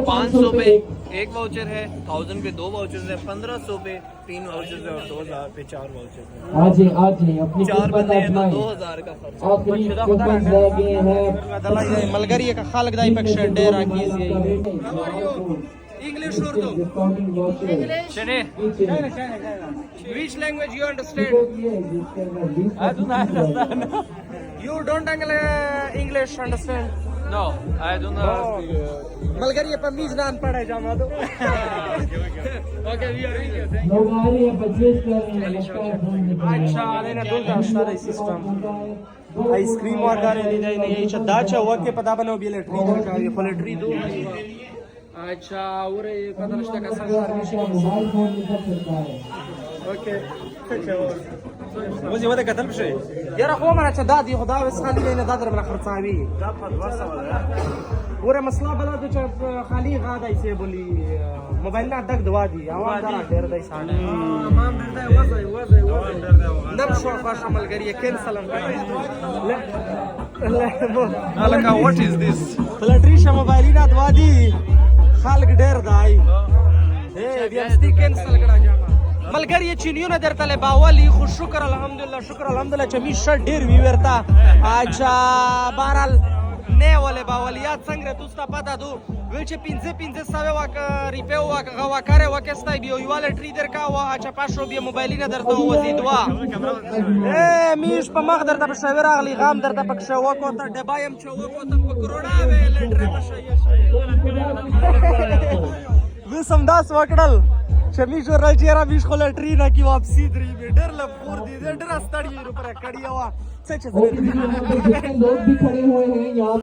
500 पे एक वाउचर है, 1000 पे 2 वाउचर्स है, 1500 पे 3 वाउचर्स है और 2000 पे 4 वाउचर्स है। आज ही अपनी 4 बंदे हैं तो आजमाएं। 2000 का खर्चा। आखिरी कूपन रह गए हैं मलगरी का खालक दाई पक शेडेर आकीज़ English Urdu. Discounting voucher Shane, which language you understand? I do not understand. You don't English understand? No, I do not speak. मलगरी पर मीज नान पढ़े जामा दो Okay, we are ready. Thank you. लोग आ रहे हैं परचेज कर रहे हैं लगता है फोन निकल रहा है। अच्छा लेना दूर का सारा सिस्टम आइसक्रीम और गारे दी जाए नहीं ये दाचा वके पता बनो भी इलेक्ट्रिक का ये पलेट्री दो अच्छा और ये पता नहीं का संसार में मोबाइल फोन निकल सकता है। ओके मुझे وده قتل بشيء يا رخو ما انا دادي خدا بس خلي لنا دادر من خرصاوي ور مسلا بلا تو خالی غادا يسي بولي موبايل لا دق دوادي اوان دار ډېر دای ساده امام ډېر دای وځي نم شو خاص ملګری کینسل لا Alaka, what is this? فلټریشه موبایل لا دوادي خالق ډېر دای اے بیا ستي کینسل کړه جامه ملګری چینیونه درته له باولي خو شکر الحمدلله چې می شر ډېر وی ورتا اچھا بهرال نه ولې باولیات څنګه توستا پتا دو ویل چې 1500 واک ریپیو واک غوا کاره وکستای بیو یواله ټریډر کا وا اچھا 500 بیا موبایل نه درته وزیدوا اے میش په مخ درته په شاور اغلی غام درته په شو کو ته ډبایم چې وکو ته په کروڑا ویل ډر مشه وسم داس وکړل شمیش ورل چیرې میش خو لټری نه کی واپسی درې ډر لپور دي ډر استړی پر کړی وا څه چې लोग भी खड़े हुए हैं यहाँ